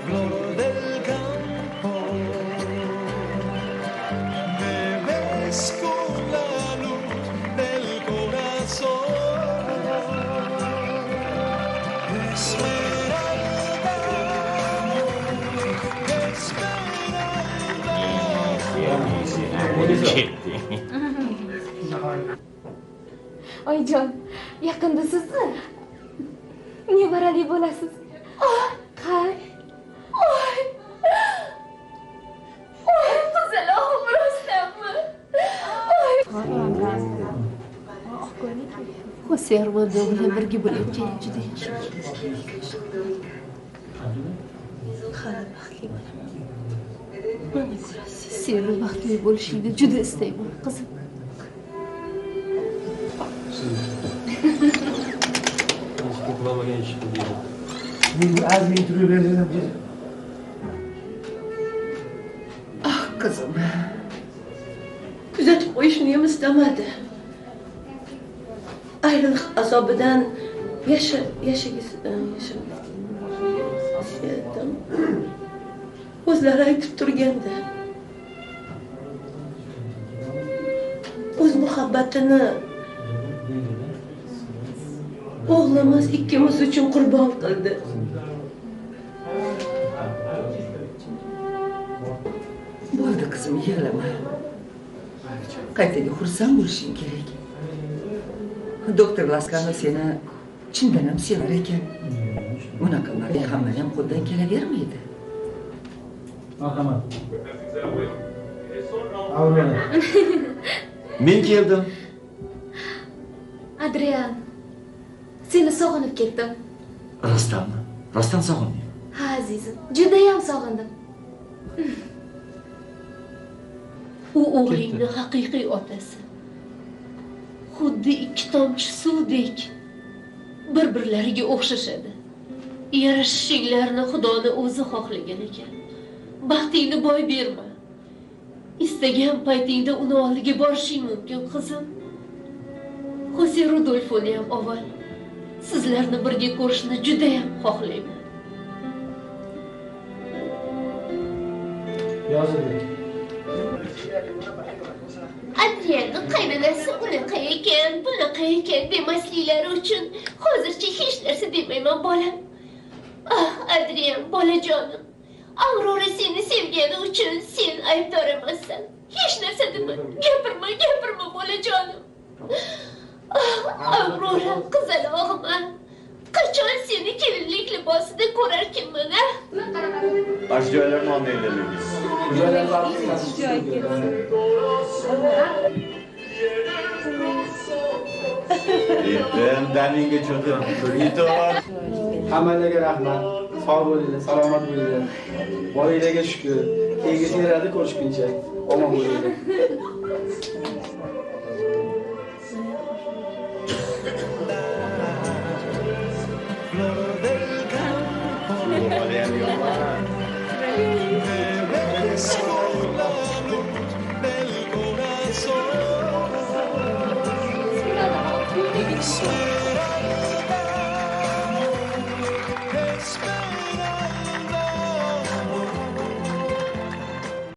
flor del campo, me ves con la luz del corazón, Esmeralda, Esmeralda. Oyijon, yaqinda sizni nevarali bo'lasiz. Qay? Oy! Oy, qizaloqim rostdanmi? Oy! Xose Armando bilan birga bo'layotgan juda yaxshi. Hali baxtli bo'laman. Mana ko'rasiz, seni baxtli bo'lishingni juda istayman, qizim. To'plamagan ish qilding. Men azmi turaverdim. Ah, qizim. Kuzatib qo'yishni ham istamadi. Ayriliq azobidan yashadim. O'zlari aytib turganda. O'z muhabbatini o'g'limiz ikkimiz uchun qurbon qildi. Bo'ldi qizim, yig'lama. Qaytaga xursand bo'lishing kerak. Doktor Laskano seni chindan ham sevar ekan. Bunaqalarga hamma ham qo'ldan kelavermaydi. Marhamat. Aurora. Men keldim. Adrian, seni sog'inib ketdim. Rostdanmi? Rostdan sog'indim. Ha, azizim, juda ham sog'indim. U o'g'lingning haqiqiy otasi. Xuddi ikki tomchi suvdek bir-birlariga o'xshashadi. Yarashishinglarni Xudoning o'zi xohlagan ekan. Baxtingni boy berma. Istagan paytingda uni oldiga borishing mumkin, qizim. Xose Rudolfoni ham avval sizlarni birga ko'rishni juda ham xohlayman. Yozildi. Adrianning qaynonasi unaqa ekan, bunaqa ekan demasliklari uchun hozircha hech narsa demayman, bolam. Ah, Adrian, bolajonim. Aurora seni sevgani uchun sen aybdor emassan. Hech narsa dema. Gapirma, bolajonim. Ah, Aurora, qizalog'im. Qachon seni kelinlik libosida ko'rarkanman, a? Ashjoylarni olmaydiringiz. Yetim, daminga cho'kib, yetim. Hammalarga rahmat. Sog' bo'linglar, salomat bo'linglar. Bolanglarga shukr. Kelgusi ko'rishguncha omon bo'linglar. Flor del campo, me ves con la luz del corazón.